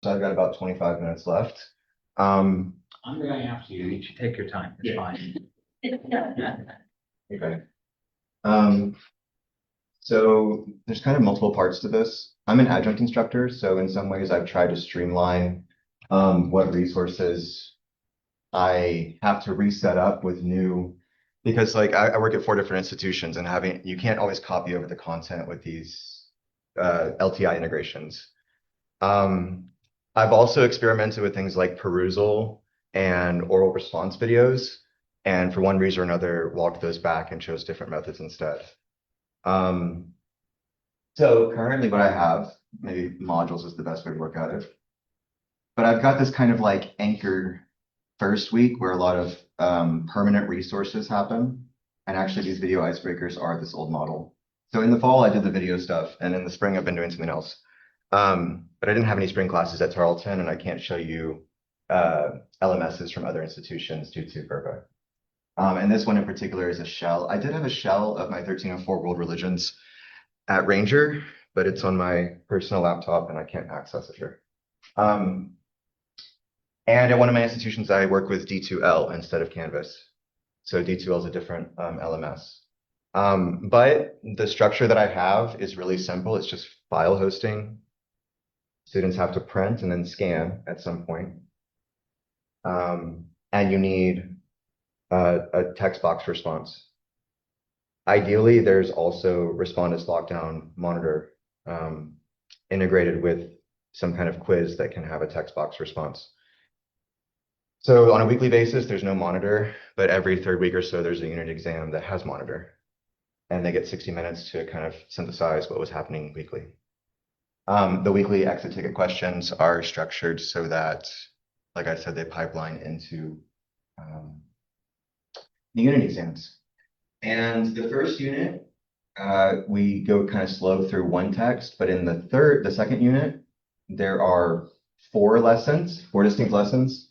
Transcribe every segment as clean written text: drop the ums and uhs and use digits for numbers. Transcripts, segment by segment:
So I've got about 25 minutes left. I'm going after you. You should take your time. It's fine. Okay. Um, so there's kind of multiple parts to this. I'm an adjunct instructor, so in some ways I've tried to streamline what resources I have to reset up with new, because like I work at 4 different institutions and you can't always copy over the content with these LTI integrations. I've also experimented with things like perusal and oral response videos, and for one reason or another, walked those back and chose different methods instead. Um, so currently what I have, maybe modules is the best way to look at it, but I've got this kind of like anchored first week where a lot of permanent resources happen. And actually these video icebreakers are this old model. So in the fall, I did the video stuff, and in the spring, I've been doing something else. But I didn't have any spring classes at Tarleton, and I can't show you LMSs from other institutions due to FERPA. And this one in particular is a shell. I did have a shell of my 1304 World Religions at Ranger, but it's on my personal laptop and I can't access it here. And at one of my institutions, I work with D2L instead of Canvas. So D2L is a different LMS. But the structure that I have is really simple. It's just file hosting. Students have to print and then scan at some point. And you need a text box response. Ideally, there's also Respondus LockDown monitor integrated with some kind of quiz that can have a text box response. So on a weekly basis, there's no monitor, but every third week or so, there's a unit exam that has monitor. And they get 60 minutes to kind of synthesize what was happening weekly. The weekly exit ticket questions are structured so that, like I said, they pipeline into the unit exams. And the first unit, we go kind of slow through one text, but in the second unit, there are 4 distinct lessons.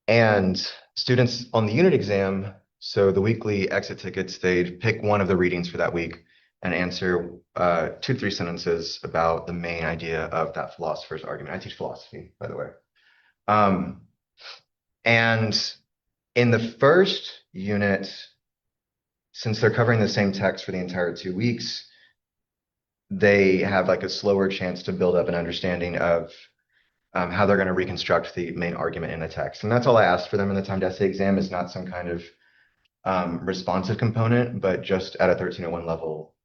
And students on the unit exam, so the weekly exit tickets, they'd pick one of the readings for that week and answer 2 to 3 sentences about the main idea of that philosopher's argument. I teach philosophy, by the way. And in the first unit, since they're covering the same text for the entire 2 weeks, they have like a slower chance to build up an understanding of how they're going to reconstruct the main argument in a text. And that's all I asked for them in the timed essay exam, is not some kind of responsive component, but just at a 1301 level,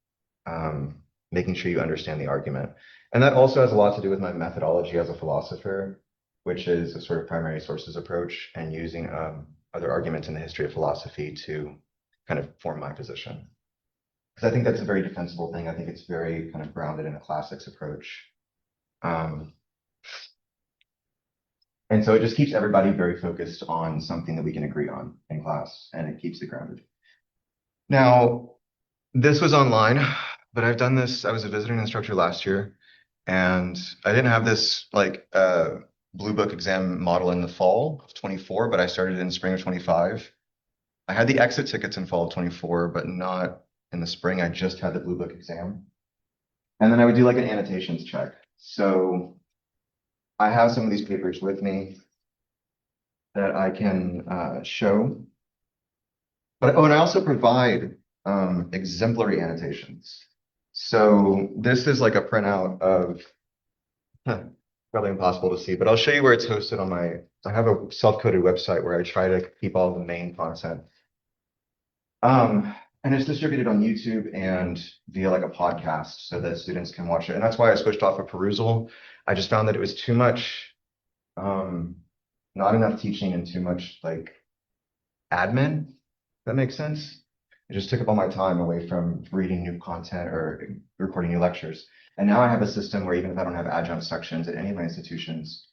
making sure you understand the argument. And that also has a lot to do with my methodology as a philosopher, which is a sort of primary sources approach and using other arguments in the history of philosophy to kind of form my position. Because I think that's a very defensible thing. I think it's very kind of grounded in a classics approach. And so it just keeps everybody very focused on something that we can agree on in class, and it keeps it grounded. Now, this was online, but I've done this. I was a visiting instructor last year, and I didn't have this like blue book exam model in the fall of 24, but I started in spring of 25. I had the exit tickets in fall of 24, but not in the spring. I just had the blue book exam. And then I would do like an annotations check. So I have some of these papers with me that I can show. But and I also provide exemplary annotations. So this is like a printout of, probably impossible to see, but I'll show you where it's hosted on I have a self-coded website where I try to keep all the main content. And it's distributed on YouTube and via like a podcast so that students can watch it. And that's why I switched off of perusal. I just found that it was too much, not enough teaching and too much like admin. That makes sense. It just took up all my time away from reading new content or recording new lectures. And now I have a system where even if I don't have adjunct sections at any of my institutions,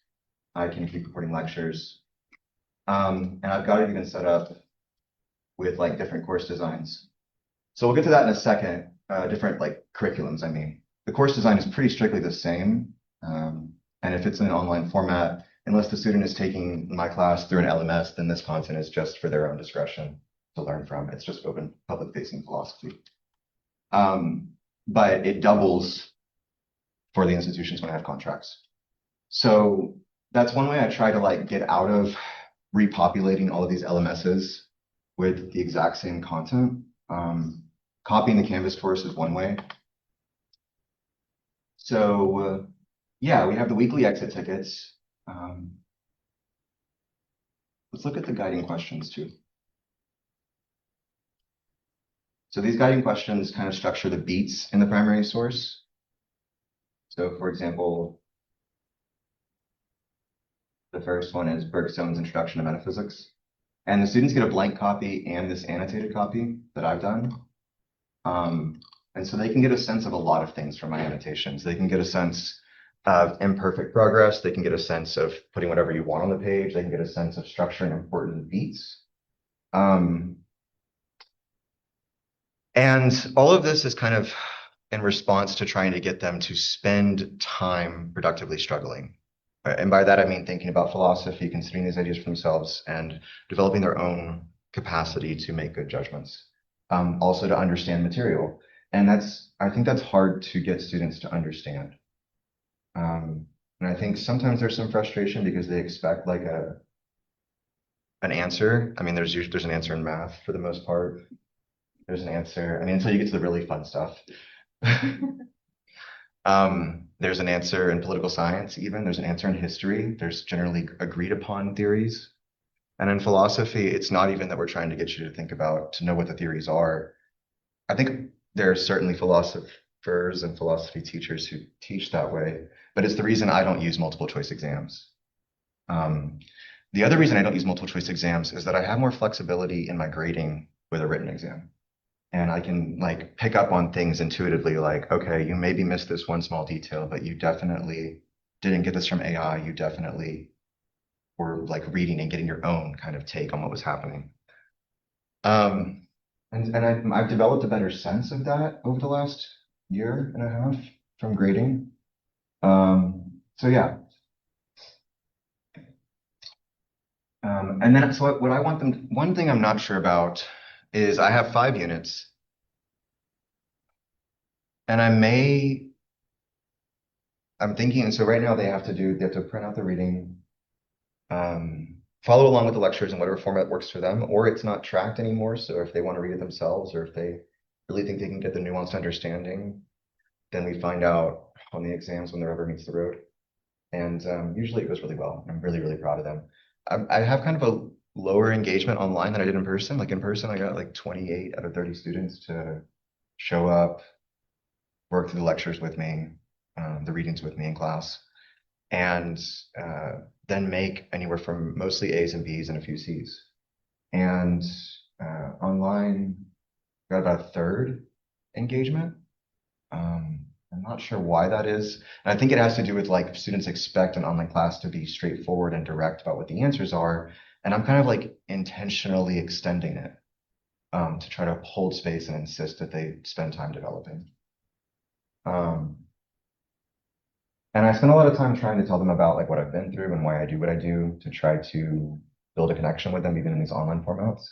I can keep recording lectures. And I've got it even set up with like different course designs. So we'll get to that in a second, different like curriculums, I mean. The course design is pretty strictly the same. And if it's in an online format, unless the student is taking my class through an LMS, then this content is just for their own discretion to learn from. It's just open public-facing philosophy. But it doubles for the institutions when I have contracts. So that's one way I try to like get out of repopulating all of these LMSs with the exact same content. Copying the Canvas course is one way. So yeah, we have the weekly exit tickets. Let's look at the guiding questions too. So these guiding questions kind of structure the beats in the primary source. So for example, the first one is Bergstone's Introduction to Metaphysics. And the students get a blank copy and this annotated copy that I've done. And so they can get a sense of a lot of things from my annotations. They can get a sense of imperfect progress. They can get a sense of putting whatever you want on the page. They can get a sense of structuring important beats. And all of this is kind of in response to trying to get them to spend time productively struggling. And by that, I mean thinking about philosophy, considering these ideas for themselves, and developing their own capacity to make good judgments. Also to understand material. And I think that's hard to get students to understand. And I think sometimes there's some frustration because they expect like an answer. I mean, there's an answer in math for the most part. There's an answer. I mean, until you get to the really fun stuff. There's an answer in political science, even. There's an answer in history. There's generally agreed upon theories. And in philosophy, it's not even that we're trying to get you to think about, to know what the theories are. I think there are certainly philosophers and philosophy teachers who teach that way, but it's the reason I don't use multiple choice exams. The other reason I don't use multiple choice exams is that I have more flexibility in my grading with a written exam. And I can like pick up on things intuitively, like, okay, you maybe missed this one small detail, but you definitely didn't get this from AI. You definitely were like reading and getting your own kind of take on what was happening. And I've developed a better sense of that over the last year and a half from grading. So yeah. And then so what I want them, one thing I'm not sure about is I have 5 units. And I'm thinking, and so right now they have to print out the reading, follow along with the lectures in whatever format works for them, or it's not tracked anymore. So if they want to read it themselves, or if they really think they can get the nuanced understanding, then we find out on the exams when the rubber meets the road. And usually it goes really well. I'm really, really proud of them. I have kind of a lower engagement online than I did in person. Like in person, I got like 28 out of 30 students to show up, work through the lectures with me, the readings with me in class, and then make anywhere from mostly A's and B's and a few C's. And online, got about a third engagement. I'm not sure why that is. And I think it has to do with like students expect an online class to be straightforward and direct about what the answers are. And I'm kind of like intentionally extending it to try to hold space and insist that they spend time developing. And I spend a lot of time trying to tell them about like what I've been through and why I do what I do to try to build a connection with them even in these online formats.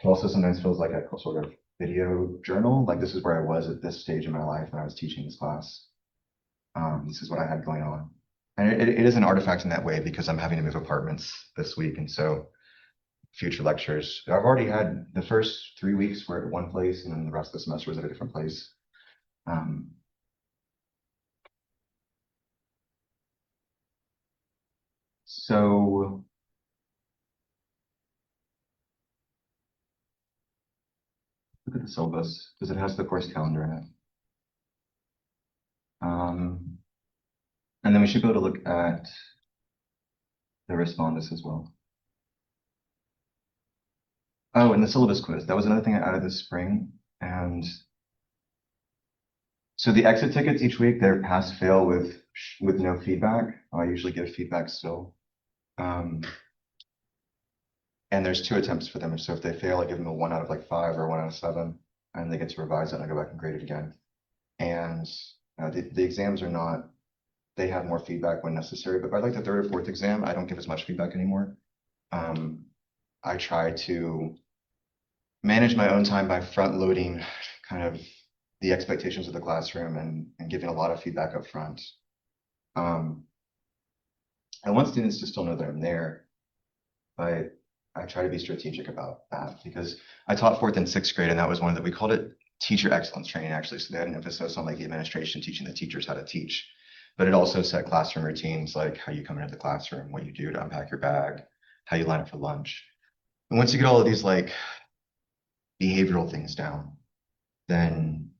It also sometimes feels like a sort of video journal. Like this is where I was at this stage in my life when I was teaching this class. This is what I had going on. And it is an artifact in that way because I'm having to move apartments this week. And so future lectures, I've already had the first 3 weeks were at one place and then the rest of the semester was at a different place. So look at the syllabus because it has the course calendar in it. And then we should go to look at the Respondus as well. Oh, and the syllabus quiz. That was another thing I added this spring. And so the exit tickets each week, they're pass fail with no feedback. I usually give feedback still. And there's 2 attempts for them. So if they fail, I give them a 1 out of like 5 or 1 out of 7, and they get to revise it and I go back and grade it again. And the exams are not, they have more feedback when necessary, but by like the 3rd or 4th exam, I don't give as much feedback anymore. I try to manage my own time by front loading kind of the expectations of the classroom and giving a lot of feedback up front. I want students to still know that I'm there, but I try to be strategic about that because I taught fourth and sixth grade, and that was one of the, we called it teacher excellence training, actually. So they had an emphasis on like the administration teaching the teachers how to teach, but it also set classroom routines, like how you come into the classroom, what you do to unpack your bag, how you line up for lunch. And once you get all of these like behavioral things down, then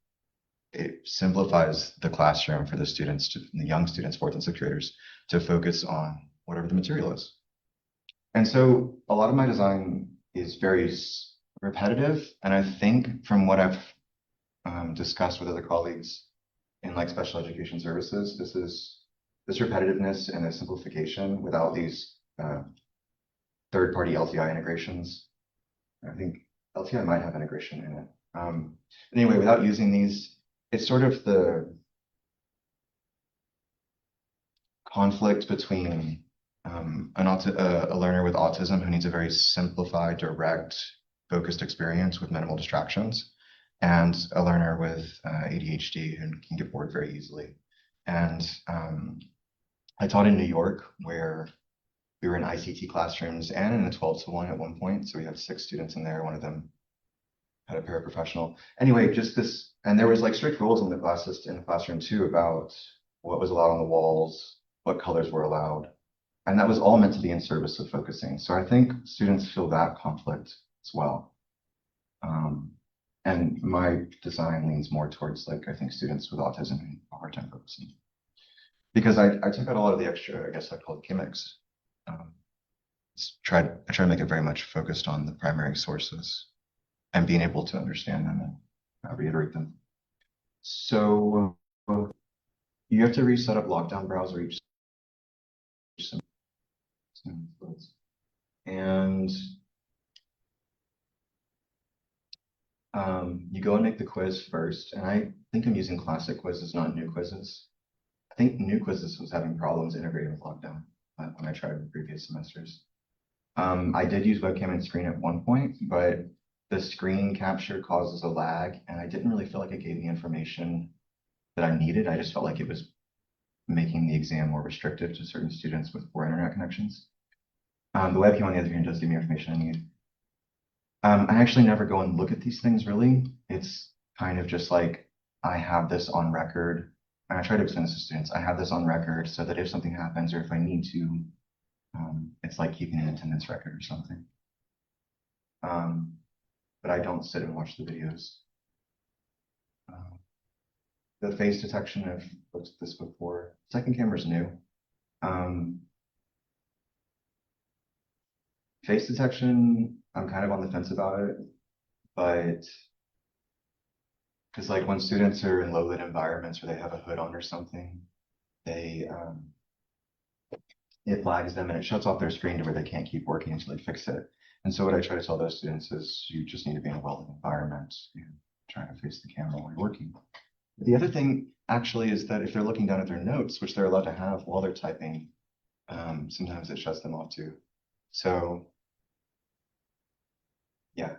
it simplifies the classroom for the students, the young students, fourth and sixth graders, to focus on whatever the material is. And so a lot of my design is very repetitive. And I think from what I've discussed with other colleagues in like special education services, this repetitiveness and this simplification without these third-party LTI integrations. I think LTI might have integration in it. Anyway, without using these, it's sort of the conflict between a learner with autism who needs a very simplified, direct, focused experience with minimal distractions, and a learner with ADHD who can get bored very easily. And I taught in New York, where we were in ICT classrooms and in a 12-to-1 at one point. So we had 6 students in there. One of them had a paraprofessional. Anyway, just this, and there was like strict rules in the classroom too about what was allowed on the walls, what colors were allowed. And that was all meant to be in service of focusing. So I think students feel that conflict as well. And my design leans more towards like, I think students with autism have a hard time focusing. Because I took out a lot of the extra, I guess I call it gimmicks. I try to make it very much focused on the primary sources and being able to understand them and reiterate them. So you have to reset up lockdown browser each and you go and make the quiz first. And I think I'm using classic quizzes, not new quizzes. I think new quizzes was having problems integrating with lockdown when I tried in previous semesters. I did use webcam and screen at one point, but the screen capture causes a lag, and I didn't really feel like it gave me information that I needed. I just felt like it was making the exam more restrictive to certain students with poor internet connections. The webcam, on the other hand, does give me information I need. I actually never go and look at these things really. It's kind of just like, I have this on record. And I try to explain this to students. I have this on record so that if something happens or if I need to, it's like keeping an attendance record or something. But I don't sit and watch the videos. The face detection, I've looked at this before. Second camera's new. Face detection, I'm kind of on the fence about it, but because like when students are in low lit environments where they have a hood on or something, they it flags them and it shuts off their screen to where they can't keep working until they fix it. And so what I try to tell those students is you just need to be in a well-lit environment and trying to face the camera while you're working. The other thing actually is that if they're looking down at their notes, which they're allowed to have while they're typing, sometimes it shuts them off too. So yeah,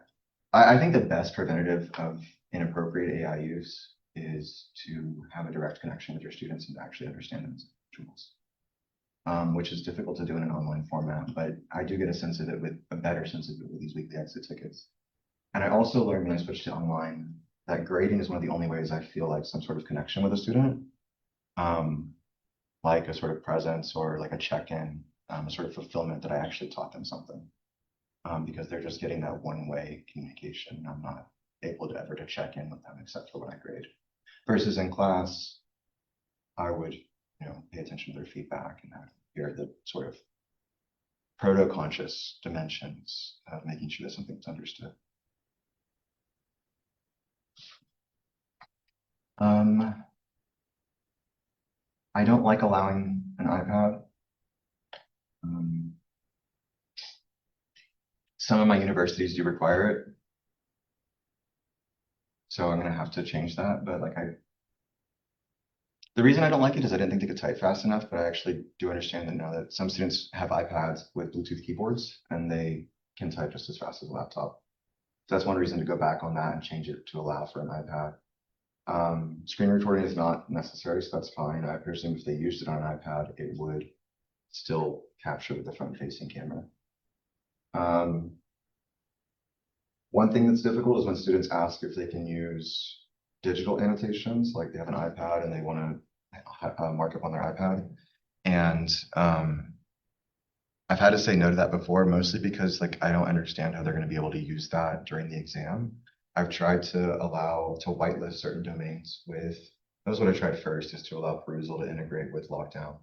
I think the best preventative of inappropriate AI use is to have a direct connection with your students and to actually understand them as individuals. Which is difficult to do in an online format, but I do get a sense of it with a better sense of it with these weekly exit tickets. And I also learned when I switched to online that grading is one of the only ways I feel like some sort of connection with a student, like a sort of presence or like a check-in, a sort of fulfillment that I actually taught them something, because they're just getting that one-way communication. I'm not able to ever to check in with them except for when I grade. Versus in class, I would pay attention to their feedback and hear the sort of proto-conscious dimensions of making sure that something's understood. I don't like allowing an iPad. Some of my universities do require it, so I'm gonna have to change that. But like the reason I don't like it is I didn't think they could type fast enough, but I actually do understand that now that some students have iPads with Bluetooth keyboards and they can type just as fast as a laptop. So that's one reason to go back on that and change it to allow for an iPad. Screen recording is not necessary, so that's fine. I presume if they used it on an iPad, it would still capture with the front-facing camera. One thing that's difficult is when students ask if they can use digital annotations, like they have an iPad and they want to mark up on their iPad. And I've had to say no to that before, mostly because like I don't understand how they're going to be able to use that during the exam. I've tried to allow to whitelist certain domains with, that was what I tried first, is to allow perusal to integrate with lockdown.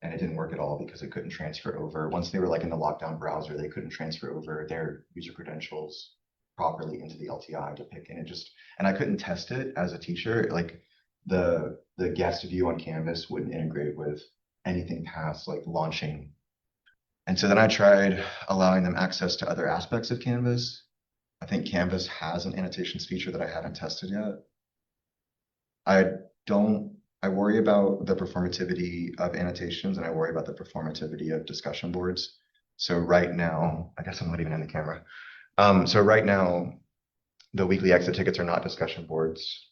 And it didn't work at all because it couldn't transfer over. Once they were like in the lockdown browser, they couldn't transfer over their user credentials properly into the LTI to pick. And it just, and I couldn't test it as a teacher. Like the guest view on Canvas wouldn't integrate with anything past like launching. And so then I tried allowing them access to other aspects of Canvas. I think Canvas has an annotations feature that I haven't tested yet. I worry about the performativity of annotations and I worry about the performativity of discussion boards. So right now, I guess I'm not even in the camera. So right now, the weekly exit tickets are not discussion boards.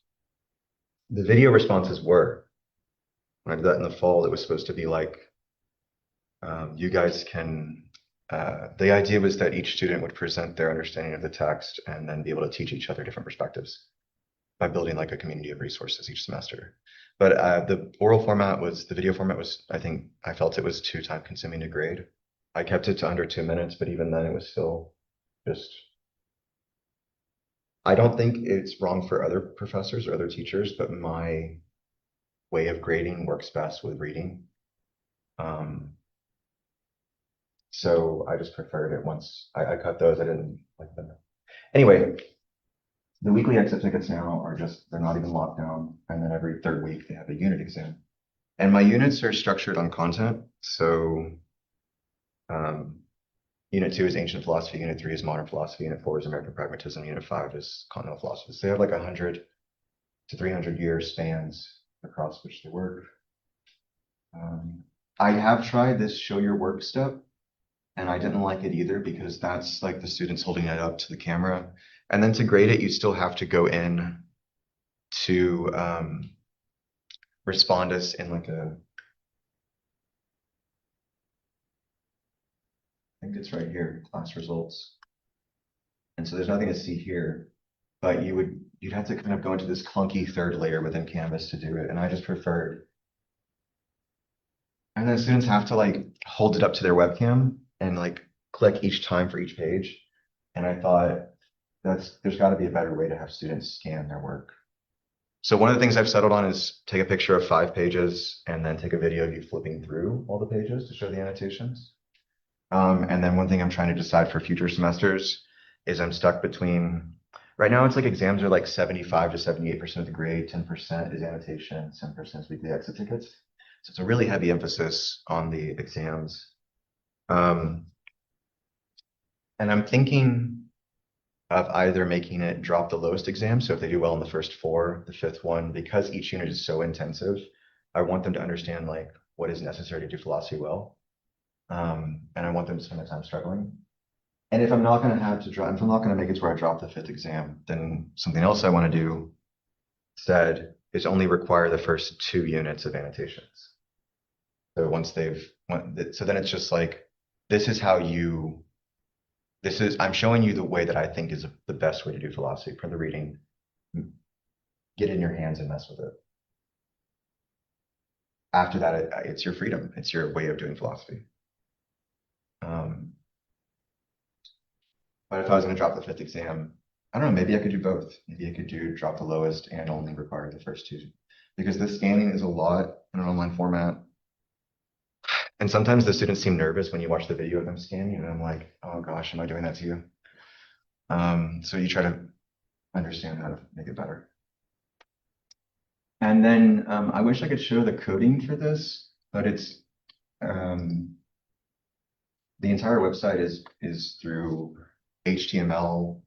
The video responses were. When I did that in the fall, it was supposed to be like, you guys can, the idea was that each student would present their understanding of the text and then be able to teach each other different perspectives by building like a community of resources each semester. But the oral format was, the video format was, I felt it was too time consuming to grade. I kept it to under 2 minutes, but even then it was still just, I don't think it's wrong for other professors or other teachers, but my way of grading works best with reading. So I just preferred it once I cut those, I didn't like them. Anyway, the weekly exit tickets now are just, they're not even locked down. And then every third week they have a unit exam. And my units are structured on content. So Unit 2 is ancient philosophy, Unit 3 is modern philosophy, Unit 4 is American pragmatism, Unit 5 is continental philosophy. So they have like 100 to 300 year spans across which they work. I have tried this show your work step, and I didn't like it either because that's like the students holding it up to the camera. And then to grade it, you still have to go in to Respondus in like a, I think it's right here, class results. And so there's nothing to see here, but you'd have to kind of go into this clunky third layer within Canvas to do it. And I just preferred. And then students have to like hold it up to their webcam and like click each time for each page. And I thought there's got to be a better way to have students scan their work. So one of the things I've settled on is take a picture of 5 pages and then take a video of you flipping through all the pages to show the annotations. And then one thing I'm trying to decide for future semesters is I'm stuck between, right now it's like exams are like 75 to 78% of the grade, 10% is annotation, 7% is weekly exit tickets. So it's a really heavy emphasis on the exams. And I'm thinking of either making it drop the lowest exam. So if they do well in the first 4, the 5th one, because each unit is so intensive, I want them to understand like what is necessary to do philosophy well. And I want them to spend the time struggling. And if I'm not going to have to drop, if I'm not going to make it to where I drop the 5th exam, then something else I want to do instead is only require the first 2 units of annotations. So once so then it's just like, I'm showing you the way that I think is the best way to do philosophy for the reading. Get it in your hands and mess with it. After that, it's your freedom. It's your way of doing philosophy. But if I was going to drop the 5th exam, I don't know, maybe I could do both. Maybe I could drop the lowest and only require the first 2. Because the scanning is a lot in an online format. And sometimes the students seem nervous when you watch the video of them scanning, and I'm like, oh gosh, am I doing that to you? So you try to understand how to make it better. And then I wish I could show the coding for this, but it's the entire website is through HTML.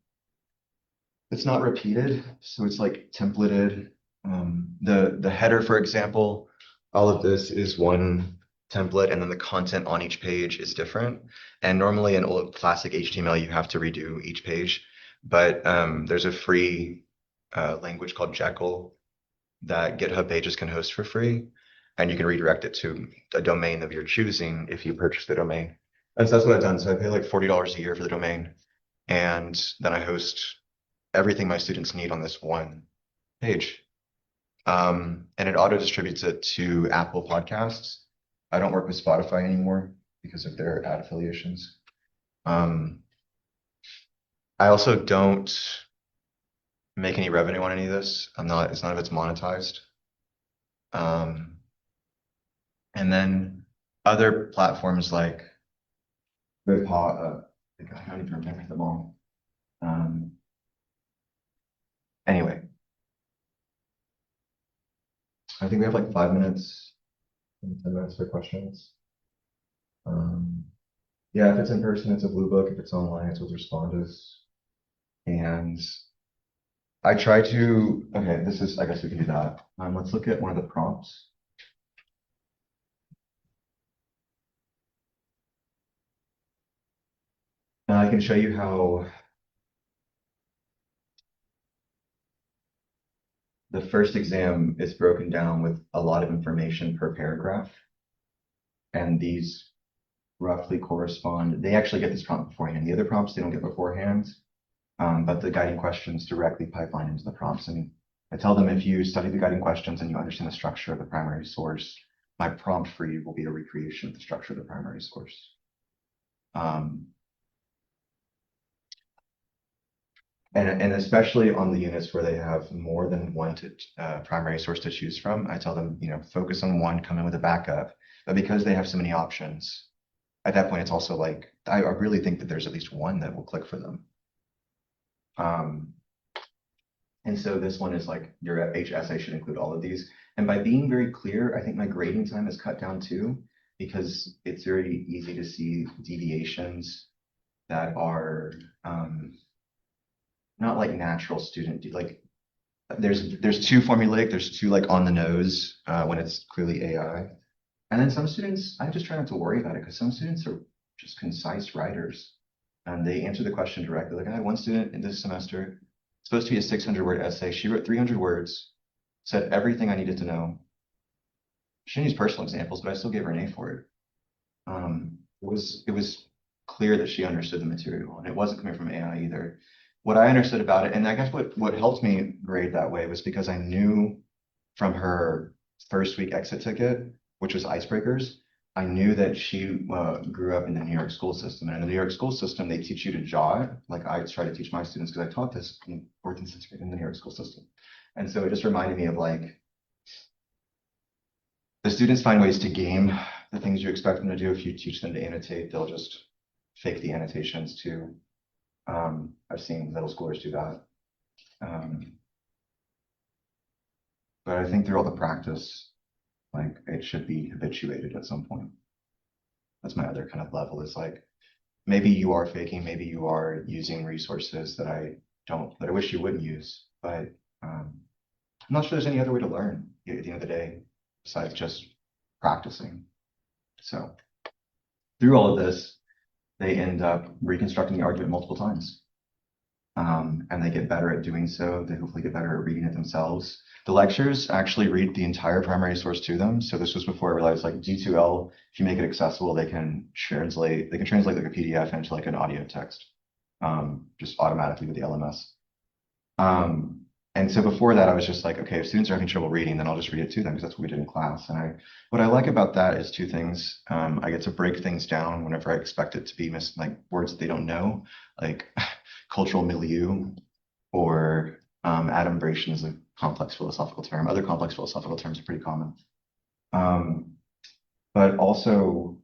It's not repeated, so it's like templated. The header, for example, all of this is one template, and then the content on each page is different. And normally in old classic HTML, you have to redo each page, but there's a free language called Jekyll that GitHub pages can host for free, and you can redirect it to a domain of your choosing if you purchase the domain. And so that's what I've done. So I pay like $40 a year for the domain, and then I host everything my students need on this one page. And it auto distributes it to Apple Podcasts. I don't work with Spotify anymore because of their ad affiliations. I also don't make any revenue on any of this. It's none of it's monetized. Um, and then other platforms like I can't even remember them all. Anyway, I think we have like 5 minutes, 10 minutes for questions. Yeah, if it's in person, it's a bluebook. If it's online, it's with Respondus. And I try to, okay, I guess we can do that. Let's look at one of the prompts. And I can show you how the first exam is broken down with a lot of information per paragraph. And these roughly correspond. They actually get this prompt beforehand. The other prompts they don't get beforehand, but the guiding questions directly pipeline into the prompts. And I tell them if you study the guiding questions and you understand the structure of the primary source, my prompt for you will be a recreation of the structure of the primary source. And especially on the units where they have more than one primary source to choose from, I tell them, focus on one, come in with a backup. But because they have so many options, at that point, it's also like, I really think that there's at least one that will click for them. And so this one is like your H essay should include all of these. And by being very clear, I think my grading time is cut down too, because it's very easy to see deviations that are not like natural student, like there's too formulaic, there's too like on the nose when it's clearly AI. And then some students, I just try not to worry about it because some students are just concise writers and they answer the question directly. Like I had one student in this semester, supposed to be a 600-word essay. She wrote 300 words, said everything I needed to know. She didn't use personal examples, but I still gave her an A for it. It was clear that she understood the material and it wasn't coming from AI either. What I understood about it, and I guess what helped me grade that way was because I knew from her first week exit ticket, which was icebreakers, I knew that she grew up in the New York school system. And in the New York school system, they teach you to jot, like I try to teach my students because I taught this in fourth and sixth grade in the New York school system. And so it just reminded me of like, the students find ways to game the things you expect them to do. If you teach them to annotate, they'll just fake the annotations too. I've seen middle schoolers do that. But I think through all the practice, like it should be habituated at some point. That's my other kind of level is like, maybe you are faking, maybe you are using resources that I wish you wouldn't use, but I'm not sure there's any other way to learn at the end of the day besides just practicing. So through all of this, they end up reconstructing the argument multiple times. And they get better at doing so. They hopefully get better at reading it themselves. The lectures actually read the entire primary source to them. So this was before I realized like D2L, if you make it accessible, they can translate like a PDF into like an audio text, just automatically with the LMS. And so before that, I was just like, okay, if students are having trouble reading, then I'll just read it to them because that's what we did in class. And what I like about that is two things. I get to break things down whenever I expect it to be like words that they don't know, like cultural milieu or adumbration is a complex philosophical term. Other complex philosophical terms are pretty common. But also,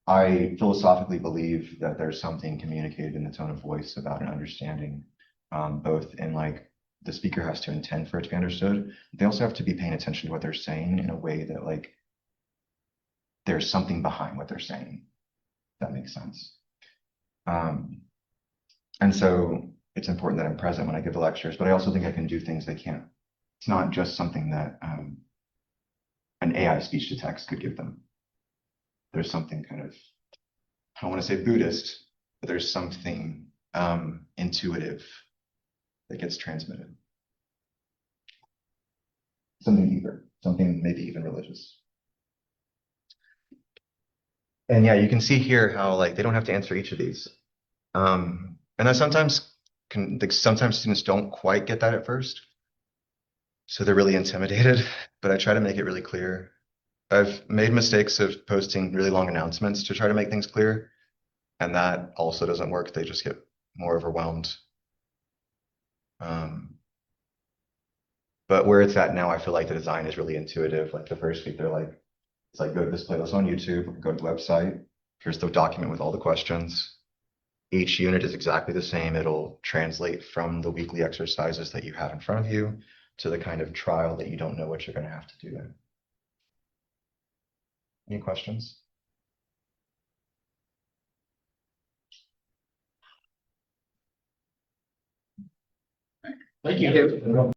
I philosophically believe that there's something communicated in the tone of voice about an understanding, both in like the speaker has to intend for it to be understood. They also have to be paying attention to what they're saying in a way that like there's something behind what they're saying. If that makes sense. And so it's important that I'm present when I give the lectures, but I also think I can do things they can't. It's not just something that an AI speech to text could give them. There's something kind of, I don't want to say Buddhist, but there's something intuitive that gets transmitted. something deeper, something maybe even religious. And yeah, you can see here how like they don't have to answer each of these. And I sometimes like sometimes students don't quite get that at first. So they're really intimidated, but I try to make it really clear. I've made mistakes of posting really long announcements to try to make things clear, and that also doesn't work. They just get more overwhelmed. Um, but where it's at now, I feel like the design is really intuitive. Like the first week, they're like, it's like, go to this playlist on YouTube, go to the website. Here's the document with all the questions. Each unit is exactly the same. It'll translate from the weekly exercises that you have in front of you to the kind of trial that you don't know what you're going to have to do. Any questions? Thank you.